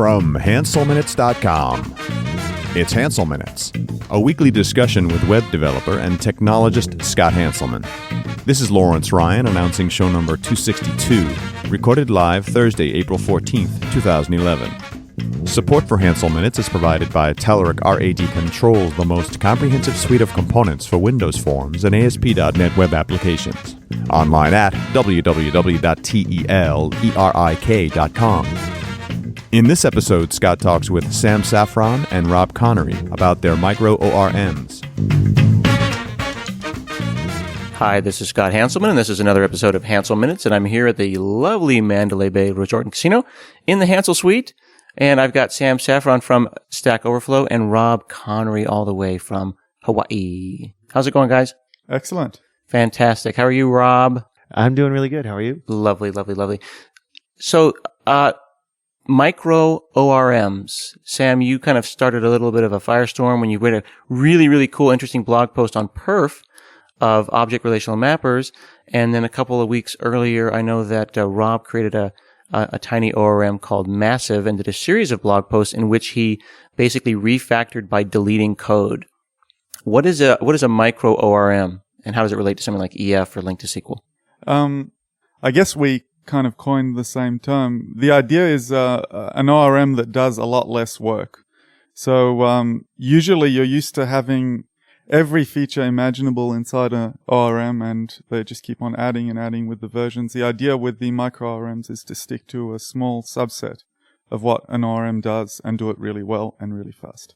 From HanselMinutes.com, it's Hansel Minutes, a weekly discussion with web developer and technologist Scott Hanselman. This is Lawrence Ryan announcing show number 262, recorded live Thursday, April 14th, 2011. Support for Hansel Minutes is provided by Telerik RAD Controls, the most comprehensive suite of components for Windows Forms and ASP.NET web applications. Online at www.telerik.com. In this episode, Scott talks with Sam Saffron and Rob Conery about their Micro-ORMs. Hi, this is Scott Hanselman, and this is another episode of Hansel Minutes, and I'm here at the lovely Mandalay Bay Resort and Casino in the Hansel Suite, and I've got Sam Saffron from Stack Overflow and Rob Conery all the way from Hawaii. How's it going, guys? Excellent. Fantastic. How are you, Rob? I'm doing really good. How are you? Lovely, lovely, lovely. So, Micro-ORMs. Sam, you kind of started a little bit of a firestorm when you read a really, really cool, interesting blog post on Perf of object relational mappers. And then a couple of weeks earlier, I know that Rob created a tiny ORM called Massive and did a series of blog posts in which he basically refactored by deleting code. What is a Micro-ORM, and how does it relate to something like EF or Link to SQL? I guess we kind of coined the same term. The idea is an ORM that does a lot less work. So usually you're used to having every feature imaginable inside an ORM, and they just keep on adding and adding with the versions. The idea with the Micro-ORMs is to stick to a small subset of what an ORM does and do it really well and really fast.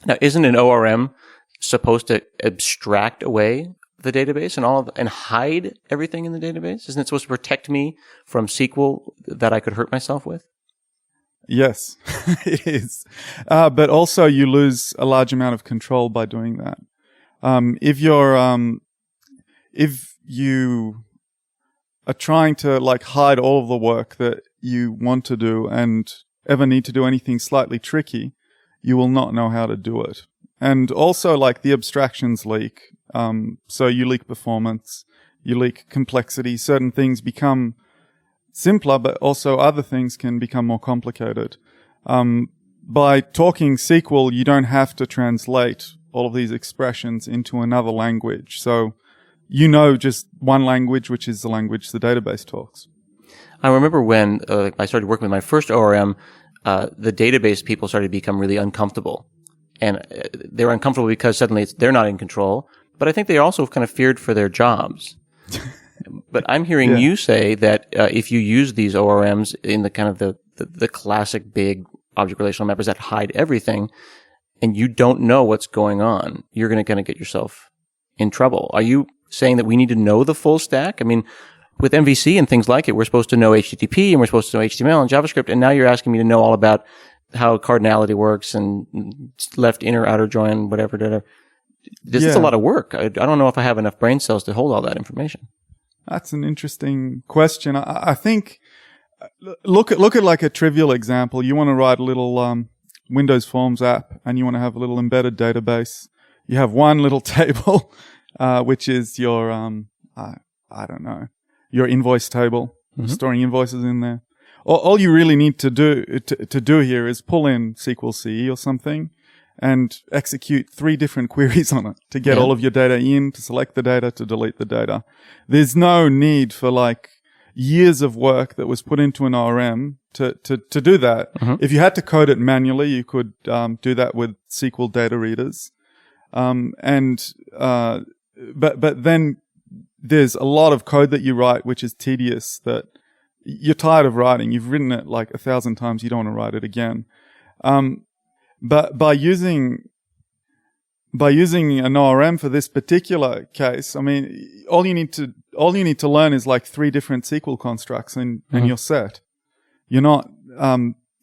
Now, isn't an ORM supposed to abstract away the database and hide everything in the database? Isn't it supposed to protect me from SQL that I could hurt myself with? Yes, it is. But also you lose a large amount of control by doing that. If you are trying to hide all of the work that you want to do and ever need to do anything slightly tricky, you will not know how to do it. And also the abstractions leak. So you leak performance, you leak complexity. Certain things become simpler, but also other things can become more complicated. By talking SQL, you don't have to translate all of these expressions into another language. So you know just one language, which is the language the database talks. I remember when I started working with my first ORM, the database people started to become really uncomfortable. And they're uncomfortable because suddenly they're not in control. But I think they also kind of feared for their jobs. But I'm hearing you say that if you use these ORMs in the kind of the classic big object relational mappers that hide everything, and you don't know what's going on, you're going to kind of get yourself in trouble. Are you saying that we need to know the full stack? I mean, with MVC and things like it, we're supposed to know HTTP and we're supposed to know HTML and JavaScript, and now you're asking me to know all about how cardinality works and left inner outer join, whatever. This is a lot of work. I don't know if I have enough brain cells to hold all that information. That's an interesting question. I think look at a trivial example. You want to write a little Windows Forms app, and you want to have a little embedded database. You have one little table, which is your your invoice table, storing invoices in there. All you really need to do here is pull in SQL CE or something and execute 3 different queries on it to get all of your data in, to select the data, to delete the data. There's no need for years of work that was put into an ORM to do that. If you had to code it manually, you could do that with SQL data readers. But then there's a lot of code that you write which is tedious that you're tired of writing. You've written it 1,000 times. You don't want to write it again. But by using an ORM for this particular case, I mean, all you need to learn is 3 different SQL constructs and you're set. You're not,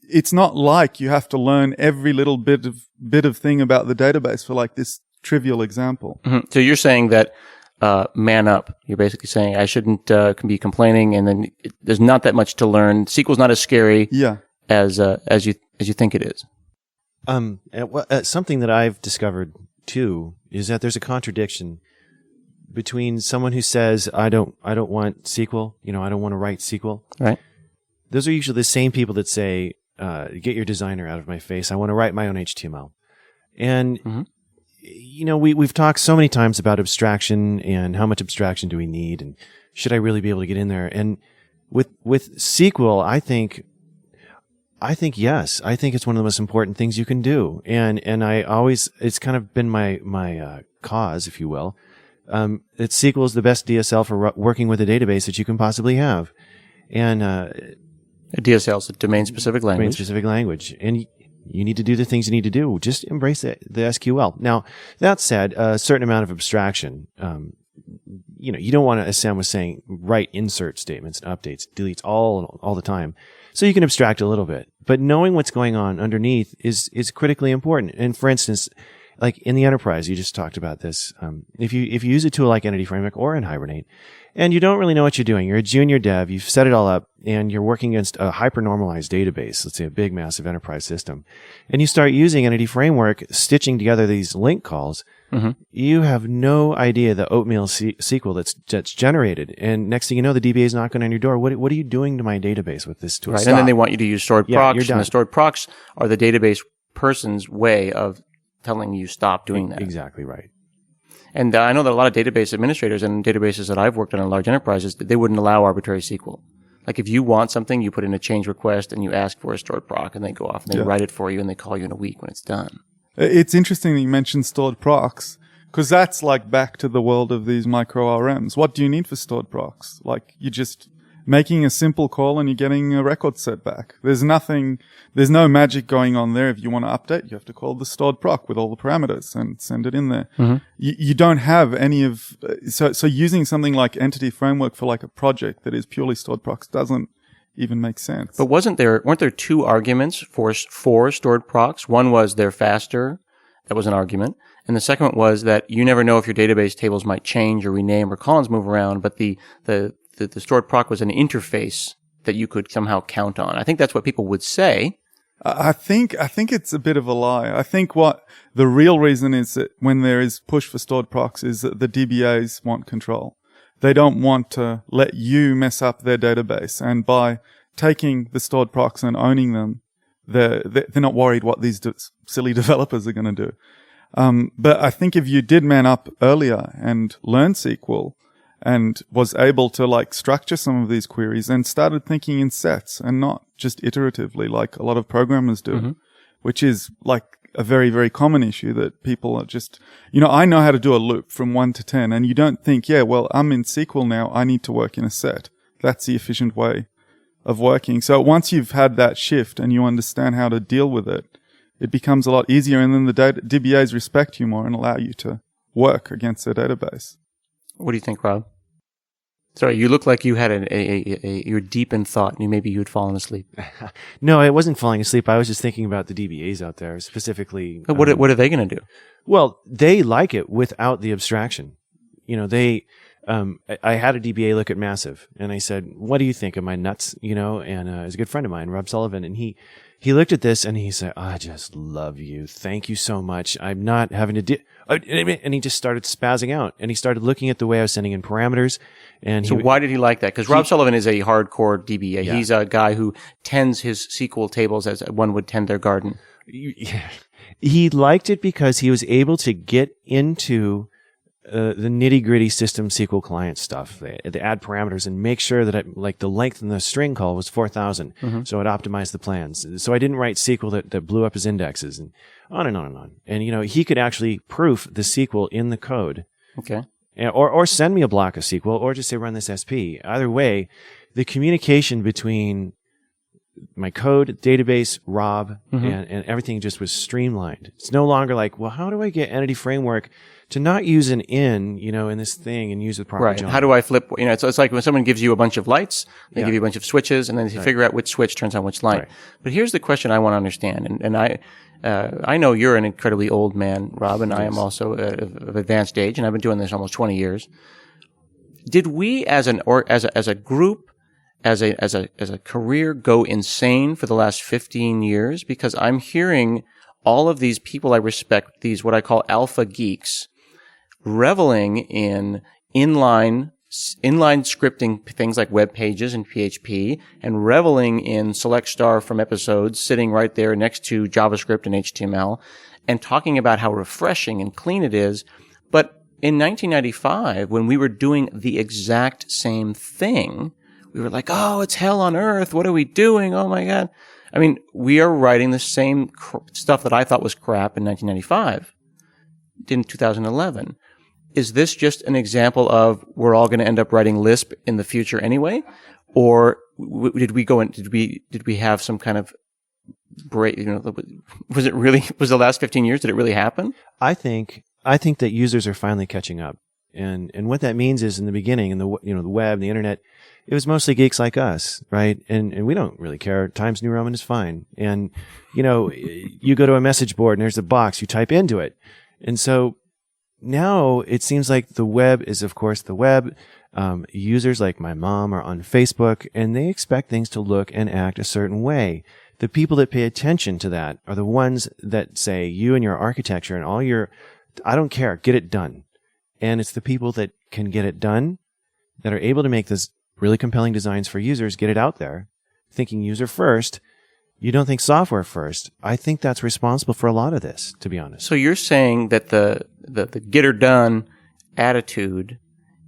it's not like you have to learn every little bit of thing about the database for this trivial example. So you're saying that, man up. You're basically saying I shouldn't be complaining, and then there's not that much to learn. SQL's not as scary as you think it is. Something that I've discovered too is that there's a contradiction between someone who says I don't want SQL, I don't want to write SQL. Right. Those are usually the same people that say get your designer out of my face. I want to write my own HTML. And, we've talked so many times about abstraction and how much abstraction do we need and should I really be able to get in there? And with SQL, I think yes. I think it's one of the most important things you can do. And it's kind of been my cause, if you will, that SQL is the best DSL for working with a database that you can possibly have. And, a DSL is a domain-specific language. And you need to do the things you need to do. Just embrace the SQL. Now, that said, a certain amount of abstraction, you don't want to, as Sam was saying, write insert statements and updates, deletes all the time. So you can abstract a little bit. But knowing what's going on underneath is critically important. And for instance, like in the enterprise, you just talked about this. If you use a tool like Entity Framework or in Hibernate, and you don't really know what you're doing, you're a junior dev, you've set it all up, and you're working against a hyper-normalized database, let's say a big, massive enterprise system, and you start using Entity Framework, stitching together these link calls, you have no idea the oatmeal SQL that's generated. And next thing you know, the DBA is knocking on your door. What are you doing to my database with this tool? Right, Stop. and then they want you to use stored procs, you're done. And the stored procs are the database person's way of telling you stop doing that. Exactly right. And I know that a lot of database administrators and databases that I've worked on in large enterprises, they wouldn't allow arbitrary SQL. Like if you want something, you put in a change request and you ask for a stored proc and they go off and they write it for you and they call you in a week when it's done. It's interesting that you mentioned stored procs because that's like back to the world of these micro-ORMs. What do you need for stored procs? Like you just making a simple call and you're getting a record set back. There's no magic going on there. If you want to update, you have to call the stored proc with all the parameters and send it in there. You don't have any of, so using something like Entity Framework for like a project that is purely stored procs doesn't even make sense. But weren't there two arguments for stored procs? One was they're faster. That was an argument. And the second one was that you never know if your database tables might change or rename or columns move around, but the stored proc was an interface that you could somehow count on. I think that's what people would say. I think it's a bit of a lie. I think what the real reason is that when there is push for stored procs is that the DBAs want control. They don't want to let you mess up their database. And by taking the stored procs and owning them, they're not worried what these silly developers are going to do. But I think if you did man up earlier and learn SQL, and was able to like structure some of these queries and started thinking in sets and not just iteratively like a lot of programmers do, which is like a very, very common issue that people are just, I know how to do a loop from 1 to 10 and you don't think, I'm in SQL now. I need to work in a set. That's the efficient way of working. So once you've had that shift and you understand how to deal with it, it becomes a lot easier. And then the DBAs respect you more and allow you to work against their database. What do you think, Rob? Sorry, you look like you had you were deep in thought and maybe you had fallen asleep. No, I wasn't falling asleep. I was just thinking about the DBAs out there, specifically. What are they going to do? Well, they like it without the abstraction. I had a DBA look at Massive and I said, what do you think? Am I nuts? And he's a good friend of mine, Rob Sullivan, and he looked at this and he said, I just love you. Thank you so much. I'm not having to do, and he just started spazzing out and he started looking at the way I was sending in parameters. And so why did he like that? Because Rob Sullivan is a hardcore DBA. Yeah. He's a guy who tends his SQL tables as one would tend their garden. He liked it because he was able to get into the nitty-gritty system SQL client stuff, the add parameters, and make sure that the length in the string call was 4,000. So it optimized the plans. So I didn't write SQL that blew up his indexes and on and on and on. And, he could actually proof the SQL in the code. Okay. Or send me a block of SQL or just say run this SP. Either way, the communication between my code, database, Rob, and everything just was streamlined. It's no longer like, well, how do I get Entity Framework to not use an in this thing and use the proper right. jump? How do I flip? It's like when someone gives you a bunch of lights, they give you a bunch of switches, and then you figure out which switch turns on which light. Right. But here's the question I want to understand, and I know you're an incredibly old man, Rob, and I am also of advanced age, and I've been doing this almost 20 years. Did we, as a group, as a career, go insane for the last 15 years? Because I'm hearing all of these people I respect, these what I call alpha geeks, reveling in inline inline scripting things like web pages and PHP and reveling in select star from episodes sitting right there next to JavaScript and HTML and talking about how refreshing and clean it is. But in 1995, when we were doing the exact same thing, we were like, oh, it's hell on earth. What are we doing? Oh my God. I mean, we are writing the same stuff that I thought was crap in 1995 in 2011. Is this just an example of we're all going to end up writing Lisp in the future anyway? Or did we have some kind of break, was the last 15 years, did it really happen? I think that users are finally catching up. And what that means is in the beginning, in the web, the internet, it was mostly geeks like us, right? And we don't really care. Times New Roman is fine. And, you go to a message board and there's a box, you type into it. And so now it seems like the web is, of course, the web. Users like my mom are on Facebook and they expect things to look and act a certain way. The people that pay attention to that are the ones that say, you and your architecture and all your, I don't care, get it done. And it's the people that can get it done that are able to make this really compelling designs for users, get it out there, thinking user first. You don't think software first. I think that's responsible for a lot of this, to be honest. So you're saying that the get her done attitude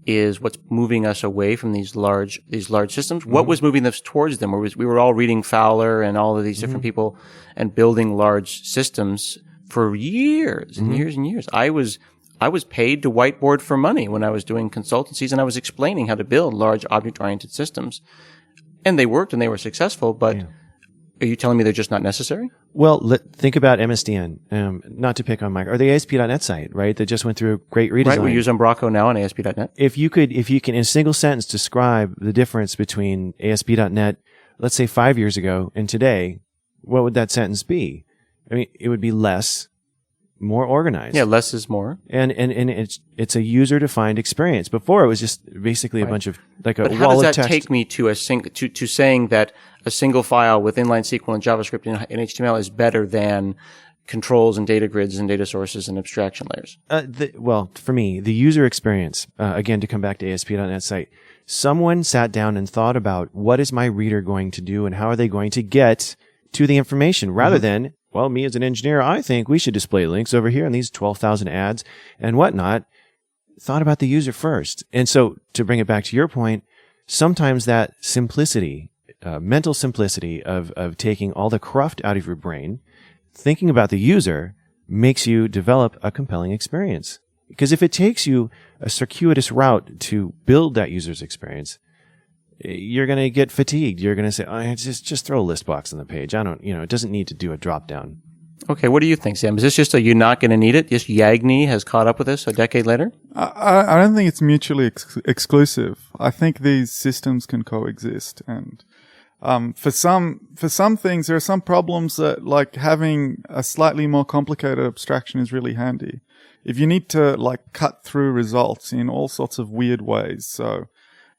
is what's moving us away from these large systems. Mm-hmm. What was moving us towards them? We were all reading Fowler and all of these different people and building large systems for years and years and years. I was paid to whiteboard for money when I was doing consultancies, and I was explaining how to build large object-oriented systems. And they worked and they were successful, but are you telling me they're just not necessary? Well, think about MSDN, not to pick on Micro, or the ASP.NET site, right? That just went through a great redesign. Right, we use Umbraco now on ASP.NET. If you can, in a single sentence, describe the difference between ASP.NET, let's say 5 years ago, and today, what would that sentence be? I mean, it would be less, more organized. Yeah, less is more. And it's a user-defined experience. Before, it was just basically a bunch of, like a wall of text. But how does that take me to to saying that a single file with inline SQL and JavaScript and HTML is better than controls and data grids and data sources and abstraction layers? Well, for me, the user experience, again, to come back to ASP.NET site, someone sat down and thought about what is my reader going to do and how are they going to get to the information rather than, well, me as an engineer, I think we should display links over here in these 12,000 ads and whatnot. Thought about the user first. And so to bring it back to your point, sometimes that simplicity, mental simplicity of taking all the cruft out of your brain, thinking about the user makes you develop a compelling experience. Because if it takes you a circuitous route to build that user's experience, you're going to get fatigued. You're going to say, oh, just throw a list box on the page. It doesn't need to do a drop down. Okay, what do you think, Sam? Is this just you're not going to need it? Just Yagni has caught up with us a decade later? I don't think it's mutually exclusive. I think these systems can coexist. And for some things, there are some problems that, like, having a slightly more complicated abstraction is really handy. If you need to, like, cut through results in all sorts of weird ways, so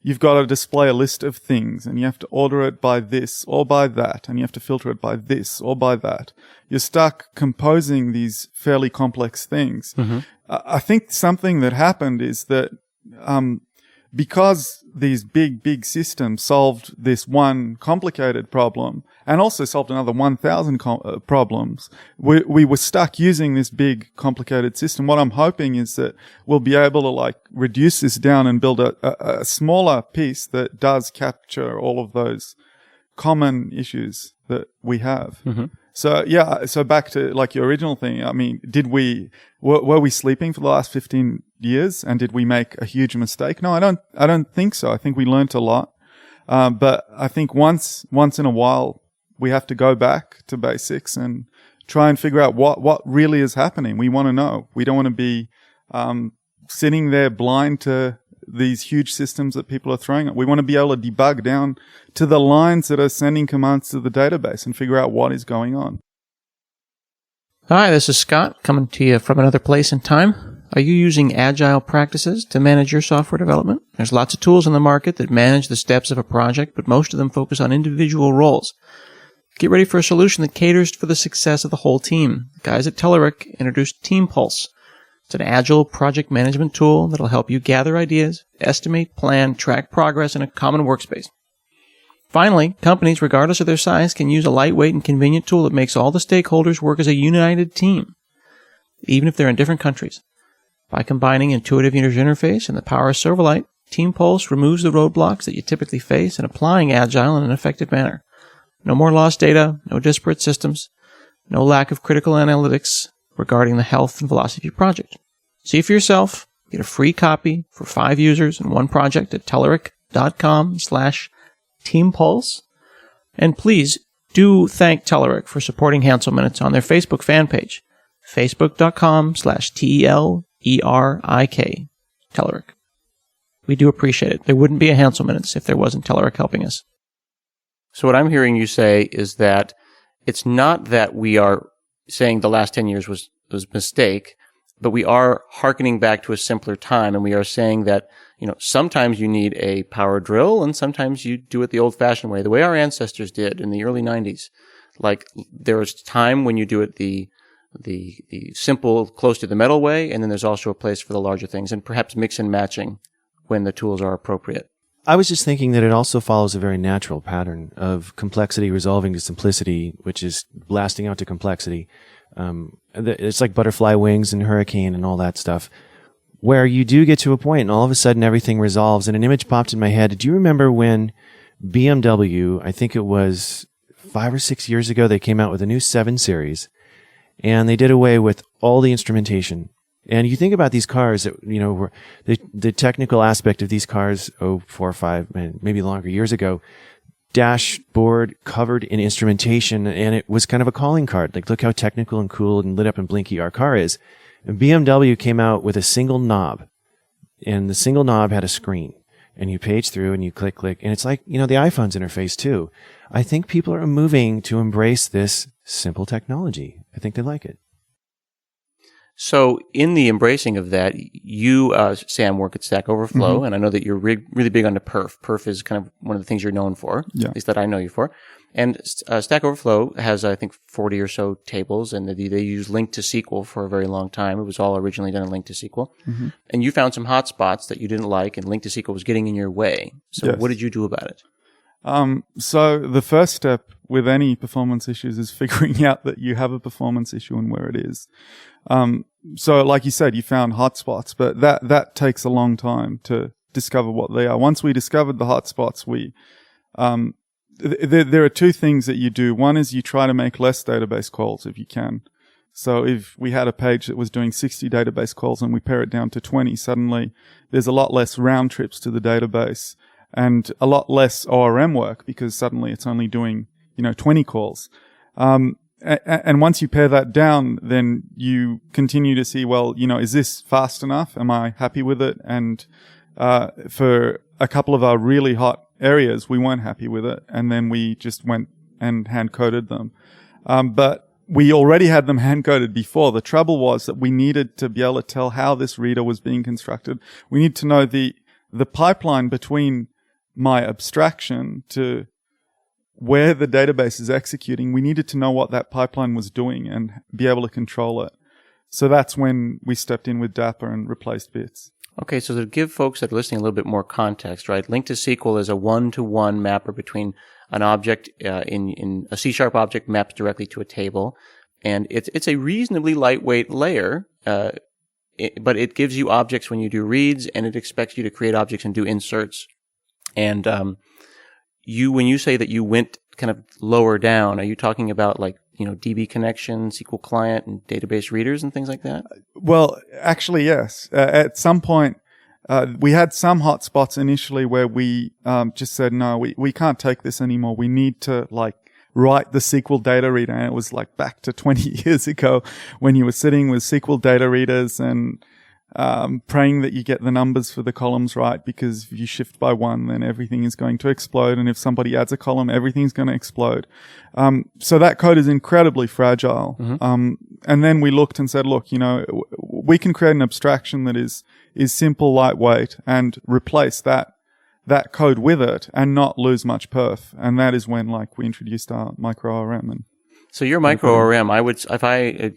you've got to display a list of things and you have to order it by this or by that, and you have to filter it by this or by that. You're stuck composing these fairly complex things. Mm-hmm. I think something that happened is that because these big systems solved this one complicated problem and also solved another 1,000 problems, we were stuck using this big complicated system. What I'm hoping is that we'll be able to, like, reduce this down and build a smaller piece that does capture all of those common issues that we have. Mm-hmm. So back to, like, your original thing. I mean, were we sleeping for the last 15 years and did we make a huge mistake? No, I don't think so. I think we learned a lot. But I think once in a while we have to go back to basics and try and figure out what really is happening. We want to know. We don't want to be, sitting there blind to these huge systems that people are throwing at. We want to be able to debug down to the lines that are sending commands to the database and figure out what is going on. Hi, this is Scott coming to you from another place and time. Are you using agile practices to manage your software development? There's lots of tools in the market that manage the steps of a project, but most of them focus on individual roles. Get ready for a solution that caters for the success of the whole team. The guys at Telerik introduced Team Pulse. It's an agile project management tool that'll help you gather ideas, estimate, plan, track progress in a common workspace. Finally, companies, regardless of their size, can use a lightweight and convenient tool that makes all the stakeholders work as a united team, even if they're in different countries. By combining intuitive user interface and the power of Silverlight, Team Pulse removes the roadblocks that you typically face in applying Agile in an effective manner. No more lost data, no disparate systems, no lack of critical analytics regarding the health and velocity of your project. See for yourself. Get a free copy for 5 users and 1 project at Telerik.com/TeamPulse. And please do thank Telerik for supporting Hansel Minutes on their Facebook fan page, Facebook.com/TLERIK. Telerik. We do appreciate it. There wouldn't be a Hansel Minutes if there wasn't Telerik helping us. So what I'm hearing you say is that it's not that we are saying the last 10 years was a mistake, but we are hearkening back to a simpler time, and we are saying that, sometimes you need a power drill and sometimes you do it the old-fashioned way, the way our ancestors did in the early 90s. Like, there was time when you do it the simple, close to the metal way, and then there's also a place for the larger things, and perhaps mix and matching when the tools are appropriate. I was just thinking that it also follows a very natural pattern of complexity resolving to simplicity, which is blasting out to complexity. It's like butterfly wings and hurricane and all that stuff, where you do get to a point and all of a sudden everything resolves. And an image popped in my head. Do you remember when BMW, I think it was 5 or 6 years ago, they came out with a new 7 Series, and they did away with all the instrumentation. And you think about these cars that, were the technical aspect of these cars, 4 or 5, maybe longer years ago, dashboard covered in instrumentation, and it was kind of a calling card. Like, look how technical and cool and lit up and blinky our car is. And BMW came out with a single knob, and the single knob had a screen, and you page through and you click, and it's like, the iPhone's interface too. I think people are moving to embrace this simple technology. I think they like it. So in the embracing of that, you, Sam, work at Stack Overflow, and I know that you're really big onto perf. Perf is kind of one of the things you're known for, at least that I know you for. And Stack Overflow has, I think, 40 or so tables, and they use Link to SQL for a very long time. It was all originally done in Link to SQL. And you found some hotspots that you didn't like, and Link to SQL was getting in your way. So what did you do about it? So the first step with any performance issues is figuring out that you have a performance issue and where it is. So like you said, you found hotspots, but that takes a long time to discover what they are. Once we discovered the hotspots, there are 2 things that you do. One is you try to make less database calls if you can. So if we had a page that was doing 60 database calls and we pare it down to 20, suddenly there's a lot less round trips to the database and a lot less ORM work because suddenly it's only doing, 20 calls. And once you pare that down, then you continue to see, well, is this fast enough? Am I happy with it? And for a couple of our really hot areas, we weren't happy with it. And then we just went and hand-coded them. But we already had them hand-coded before. The trouble was that we needed to be able to tell how this reader was being constructed. We need to know the pipeline between my abstraction to where the database is executing. We needed to know what that pipeline was doing and be able to control it. So that's when we stepped in with Dapper and replaced bits. Okay, so to give folks that are listening a little bit more context, right? Link to SQL is a one-to-one mapper between an object in a C# object maps directly to a table, and it's a reasonably lightweight layer, but it gives you objects when you do reads, and it expects you to create objects and do inserts. And when you say that you went kind of lower down, are you talking about like DB connection, SQL client, and database readers and things like that? Well, actually, yes. At some point, we had some hotspots initially where we just said, no, we can't take this anymore. We need to write the SQL data reader. And it was back to 20 years ago when you were sitting with SQL data readers and praying that you get the numbers for the columns right, because if you shift by 1, then everything is going to explode. And if somebody adds a column, everything's going to explode. So that code is incredibly fragile. And then we looked and said, look, we can create an abstraction that is simple, lightweight, and replace that code with it and not lose much perf. And that is when we introduced our Micro-ORM. So your Micro-ORM, I would, if I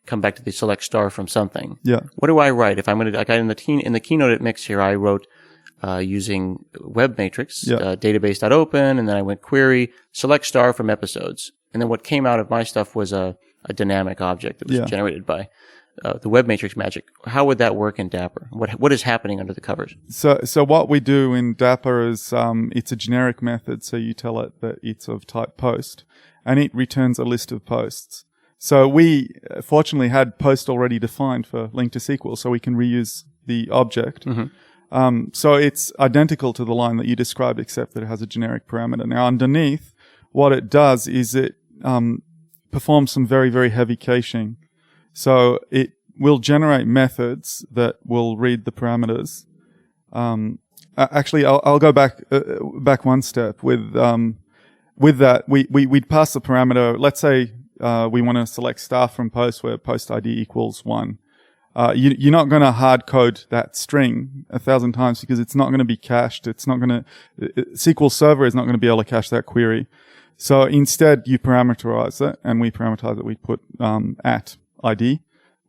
come back to the select star from something. Yeah. What do I write? If I'm going to, like in the Keynote mix here, I wrote using web matrix, database.open, and then I went query, select star from episodes. And then what came out of my stuff was a dynamic object that was generated by the web matrix magic. How would that work in Dapper? What is happening under the covers? So what we do in Dapper is it's a generic method. So you tell it that it's of type post, and it returns a list of posts. So we fortunately had post already defined for link to SQL, so we can reuse the object. So it's identical to the line that you described, except that it has a generic parameter. Now underneath, what it does is it performs some very, very heavy caching. So it will generate methods that will read the parameters. Actually, I'll go back one step. With that, we'd pass the parameter. Let's say we want to select star from post where post ID equals 1. You're not going to hard code that string 1,000 times because it's not going to be cached. It's not going to SQL Server is not going to be able to cache that query. So instead, you parameterize it, and we parameterize it. We put at ID.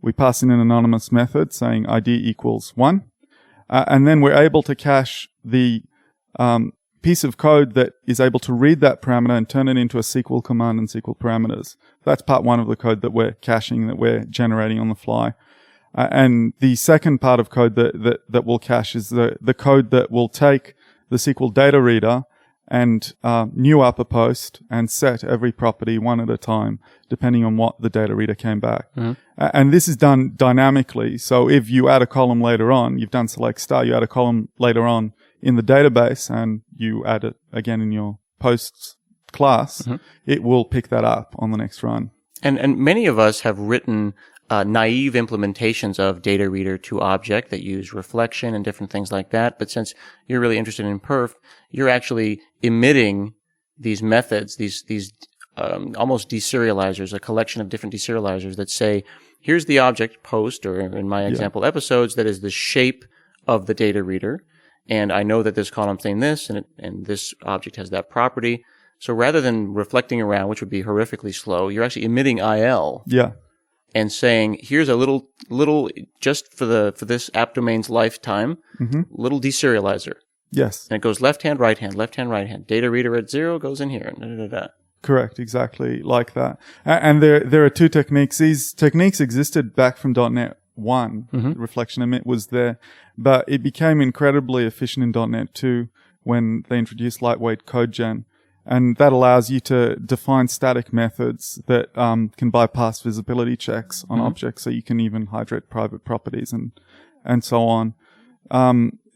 We pass in an anonymous method saying ID equals 1. And then we're able to cache the piece of code that is able to read that parameter and turn it into a SQL command and SQL parameters. That's part one of the code that we're caching, that we're generating on the fly. And the second part of code that we'll cache is the code that will take the SQL data reader and new up a post and set every property one at a time, depending on what the data reader came back. And this is done dynamically. So if you add a column later on, you've done select star, you add a column later on in the database and you add it again in your posts class, it will pick that up on the next run. And many of us have written naive implementations of data reader to object that use reflection and different things like that. But since you're really interested in perf, you're actually emitting these methods, these almost deserializers, a collection of different deserializers that say, here's the object post, or in my example, episodes, that is the shape of the data reader. And I know that this column saying this, and this object has that property. So rather than reflecting around, which would be horrifically slow, you're actually emitting IL. Yeah. And saying, here's a little, just for this app domain's lifetime, little deserializer. Yes. And it goes left hand, right hand, left hand, right hand. Data reader at 0 goes in here. Correct. Exactly like that. And there are two techniques. These techniques existed back from .NET 1. Reflection emit was there, but it became incredibly efficient in .NET 2 when they introduced lightweight code gen. And that allows you to define static methods that can bypass visibility checks on objects, so you can even hydrate private properties and so on.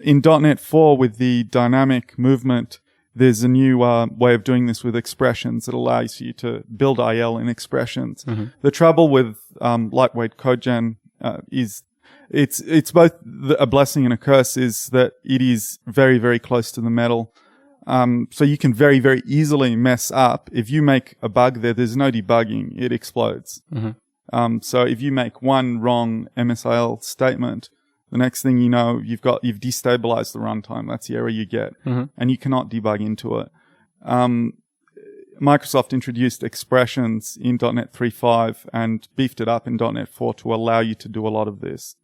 In .NET 4, with the dynamic movement, there's a new way of doing this with expressions that allows you to build IL in expressions. The trouble with lightweight code gen is it's both a blessing and a curse, is that it is very, very close to the metal. So you can very, very easily mess up. If you make a bug there's no debugging. It explodes. So if you make one wrong MSIL statement, the next thing you know, you've destabilized the runtime. That's the error you get. And you cannot debug into it. Microsoft introduced expressions in .NET 3.5 and beefed it up in .NET 4 to allow you to do a lot of this.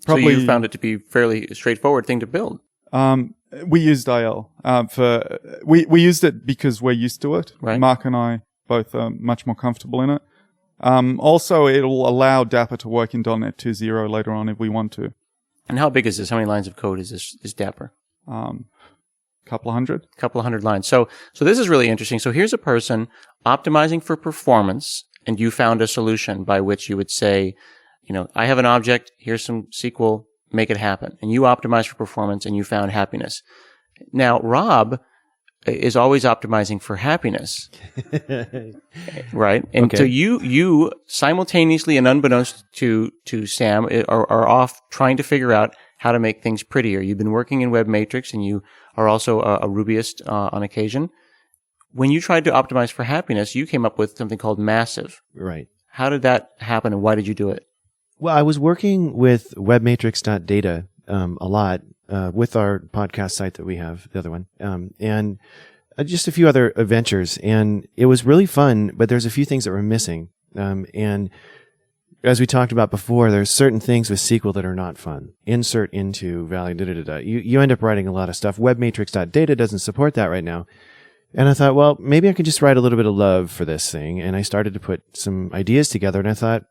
So you found it to be a fairly straightforward thing to build. We used IL we used it because we're used to it. Right. Mark and I both are much more comfortable in it. Also, it'll allow Dapper to work in .NET 2.0 later on if we want to. And how big is this? How many lines of code is Dapper? Couple of hundred. Couple of hundred lines. So this is really interesting. So here's a person optimizing for performance, and you found a solution by which you would say, I have an object, here's some SQL, make it happen. And you optimize for performance, and you found happiness. Now, Rob is always optimizing for happiness. Right? And so you simultaneously and unbeknownst to Sam are off trying to figure out how to make things prettier. You've been working in Web Matrix, and you are also a Rubyist on occasion. When you tried to optimize for happiness, you came up with something called Massive. Right. How did that happen, and why did you do it? Well, I was working with webmatrix.data a lot with our podcast site that we have, the other one, and just a few other adventures. And it was really fun, but there's a few things that were missing. And as we talked about before, there's certain things with SQL that are not fun. Insert into value, da-da-da-da. You end up writing a lot of stuff. Webmatrix.data doesn't support that right now. And I thought, well, maybe I could just write a little bit of love for this thing. And I started to put some ideas together, and I thought,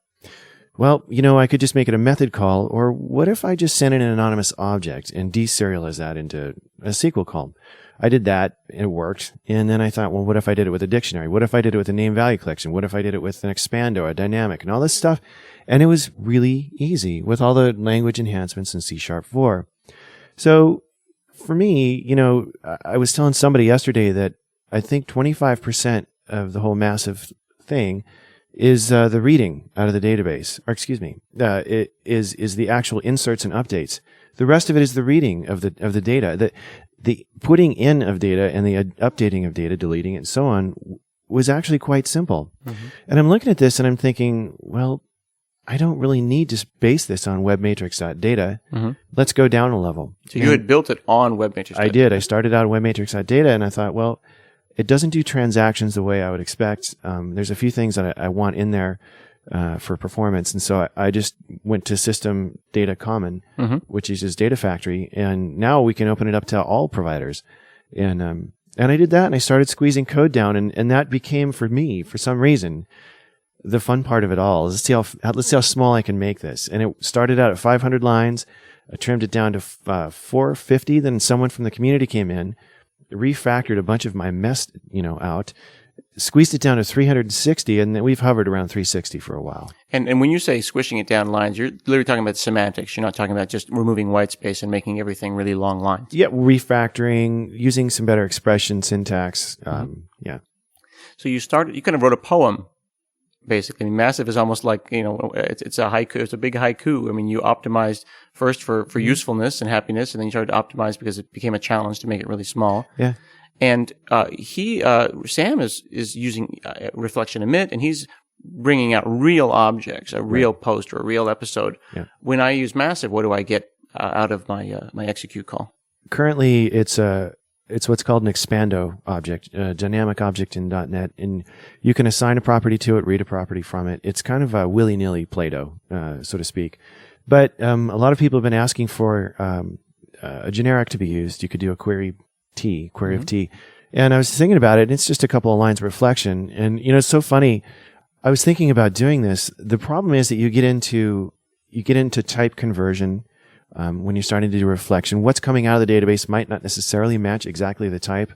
well, I could just make it a method call, or what if I just sent in an anonymous object and deserialize that into a SQL call? I did that, and it worked. And then I thought, well, what if I did it with a dictionary? What if I did it with a name value collection? What if I did it with an expando, a dynamic, and all this stuff? And it was really easy with all the language enhancements in C#4. So for me, I was telling somebody yesterday that I think 25% of the whole massive thing is the reading out of the database, or excuse me, it is the actual inserts and updates. The rest of it is the reading of the data. The putting in of data and the updating of data, deleting it, and so on, was actually quite simple. Mm-hmm. And I'm looking at this and I'm thinking, well, I don't really need to base this on webmatrix.data. Mm-hmm. Let's go down a level. So you had built it on webmatrix.data. I did. I started out on webmatrix.data, and I thought, well, it doesn't do transactions the way I would expect. There's a few things that I want in there for performance, and so I just went to System Data Common, mm-hmm. which is just Data Factory, and now we can open it up to all providers. And I did that, and I started squeezing code down, and that became, for me, for some reason, the fun part of it all. Let's see how small I can make this. And it started out at 500 lines. I trimmed it down to 450. Then someone from the community came in, refactored a bunch of my mess, out, squeezed it down to 360, and then we've hovered around 360 for a while. And when you say squishing it down lines, you're literally talking about semantics. You're not talking about just removing white space and making everything really long lines. Yeah, refactoring, using some better expression syntax. Yeah. So you kind of wrote a poem, basically. I mean, massive is almost like, it's a haiku. It's a big haiku. I mean, you optimized first for usefulness and happiness, and then you started to optimize because it became a challenge to make it really small. Yeah. And Sam is using reflection emit, and he's bringing out real objects, a real post or a real episode. Yeah. When I use massive, what do I get out of my my execute call? Currently, it's what's called an expando object, a dynamic object in .NET, and you can assign a property to it, read a property from it. It's kind of a willy-nilly Play-Doh, so to speak. But a lot of people have been asking for a generic to be used. You could do a query mm-hmm. of T. And I was thinking about it, and it's just a couple of lines of reflection. And, it's so funny. I was thinking about doing this. The problem is that you get into type conversion when you're starting to do reflection. What's coming out of the database might not necessarily match exactly the type.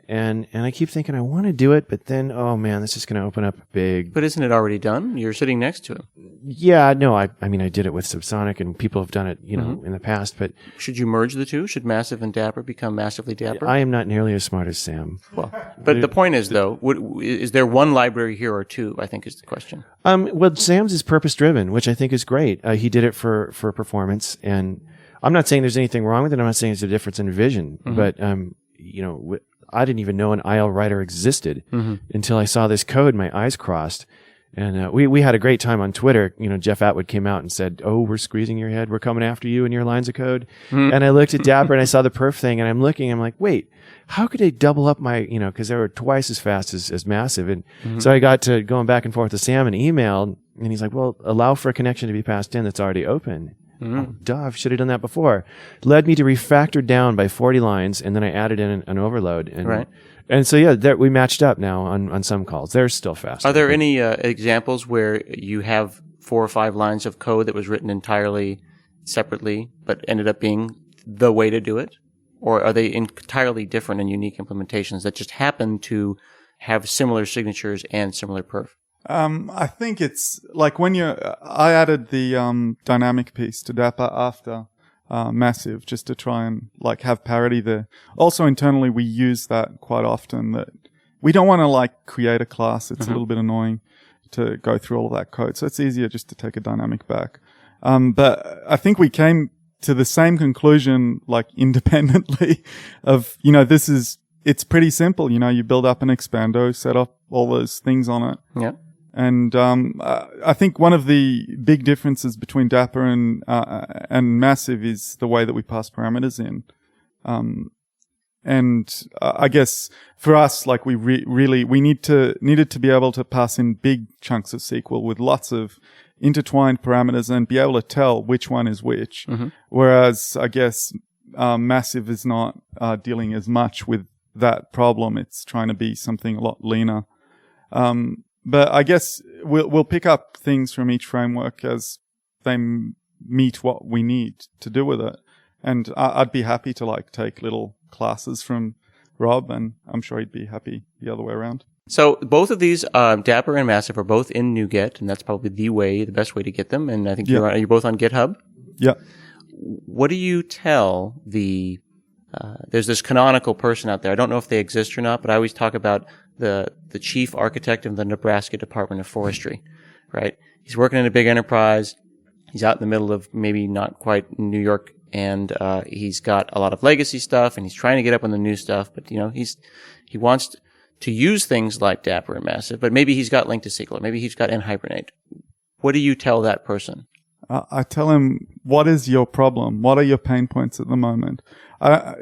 And I keep thinking I want to do it, but then, oh man, this is going to open up a big... But isn't it already done? You're sitting next to him. Yeah, no, I mean, I did it with Subsonic, and people have done it, mm-hmm. in the past, but... Should you merge the two? Should Massive and Dapper become Massively Dapper? I am not nearly as smart as Sam. Well, but the point is, though, is there one library here or two, I think is the question. Well, Sam's is purpose-driven, which I think is great. He did it for performance, and I'm not saying there's anything wrong with it. I'm not saying there's a difference in vision, mm-hmm. but, I didn't even know an IL writer existed mm-hmm. until I saw this code. My eyes crossed, and we had a great time on Twitter. Jeff Atwood came out and said, "Oh, we're squeezing your head. We're coming after you and your lines of code." Mm-hmm. And I looked at Dapper and I saw the perf thing, and I'm like, wait, how could they double up my, because they were twice as fast as Massive, and mm-hmm. so I got to going back and forth with Sam and emailed, and he's like, "Well, allow for a connection to be passed in that's already open." Mm-hmm. Oh, duh, I should have done that before. Led me to refactor down by 40 lines, and then I added in an overload. And, right. And so, yeah, we matched up now on some calls. They're still fast. Are there any examples where you have 4 or 5 lines of code that was written entirely separately, but ended up being the way to do it? Or are they entirely different and unique implementations that just happen to have similar signatures and similar perf? I think it's like I added the dynamic piece to Dapper after Massive, just to try and have parity there. Also internally, we use that quite often, that we don't want to create a class. It's mm-hmm. a little bit annoying to go through all of that code. So it's easier just to take a dynamic back. But I think we came to the same conclusion, independently of, it's pretty simple. You build up an expando, set up all those things on it. Yeah. And I think one of the big differences between Dapper and Massive is the way that we pass parameters in. And I guess for us, we needed to be able to pass in big chunks of SQL with lots of intertwined parameters and be able to tell which one is which. Whereas I guess Massive is not dealing as much with that problem. It's trying to be something a lot leaner. But I guess we'll pick up things from each framework as they meet what we need to do with it. And I'd be happy to take little classes from Rob, and I'm sure he'd be happy the other way around. So both of these, Dapper and Massive, are both in NuGet, and that's probably the best way to get them. And I think you're both on GitHub. Yeah. What do you tell there's this canonical person out there. I don't know if they exist or not, but I always talk about the chief architect of the Nebraska Department of Forestry, right? He's working in a big enterprise. He's out in the middle of maybe not quite New York, and he's got a lot of legacy stuff, and he's trying to get up on the new stuff, but he wants to use things like Dapper and Massive, but maybe he's got Link to SQL, maybe he's got nhibernate. What do you tell that person? I tell him, what is your problem? What are your pain points at the moment? I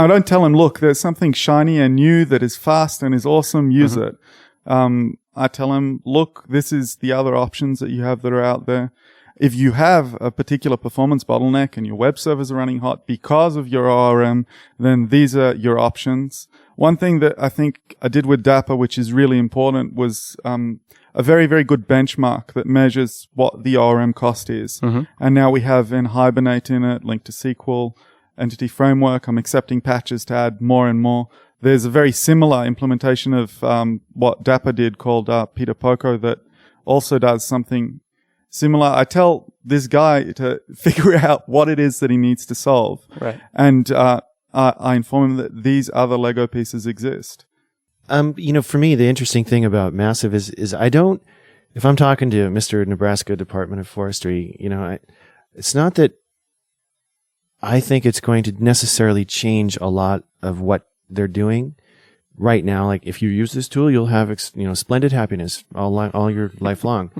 don't tell him, look, there's something shiny and new that is fast and is awesome. Use it. I tell him, look, this is the other options that you have that are out there. If you have a particular performance bottleneck and your web servers are running hot because of your ORM, then these are your options. One thing that I think I did with Dapper, which is really important, was a very, very good benchmark that measures what the ORM cost is. And now we have nhibernate in it, Link to SQL, Entity Framework. I'm accepting patches to add more and more. There's a very similar implementation of what Dapper did called Peter Poco that also does something similar. I tell this guy to figure out what it is that he needs to solve. Right. And I inform him that these other Lego pieces exist. For me, the interesting thing about Massive is if I'm talking to Mr. Nebraska Department of Forestry, it's not that I think it's going to necessarily change a lot of what they're doing right now. Like, if you use this tool, you'll have, splendid happiness all your life long.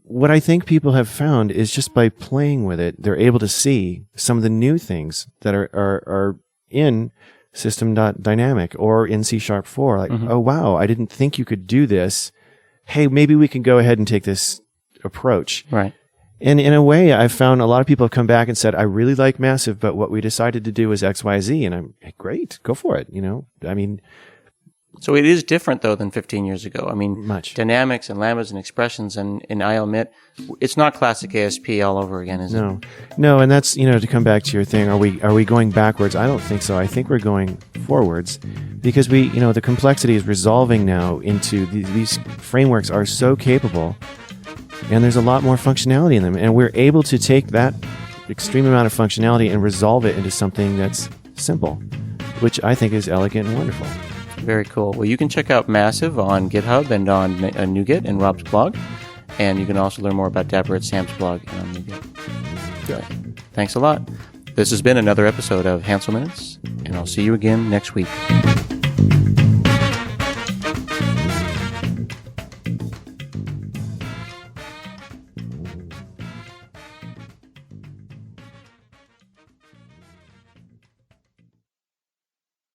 What I think people have found is just by playing with it, they're able to see some of the new things that are in System.Dynamic or in C#4. Like, oh, wow, I didn't think you could do this. Hey, maybe we can go ahead and take this approach. Right. And in a way, I've found a lot of people have come back and said, I really like Massive, but what we decided to do is X, Y, Z. And I'm great, go for it. So it is different, though, than 15 years ago. Much. Dynamics and lambdas and expressions, and I'll admit, it's not classic ASP all over again, is it? No, and that's, to come back to your thing, are we going backwards? I don't think so. I think we're going forwards because the complexity is resolving now into these frameworks are so capable, and there's a lot more functionality in them, and we're able to take that extreme amount of functionality and resolve it into something that's simple, which I think is elegant and wonderful. Very cool. Well, you can check out Massive on GitHub and on NuGet and Rob's blog. And you can also learn more about Dapper at Sam's blog and on NuGet. Yeah. Thanks a lot. This has been another episode of Hansel Minutes, and I'll see you again next week.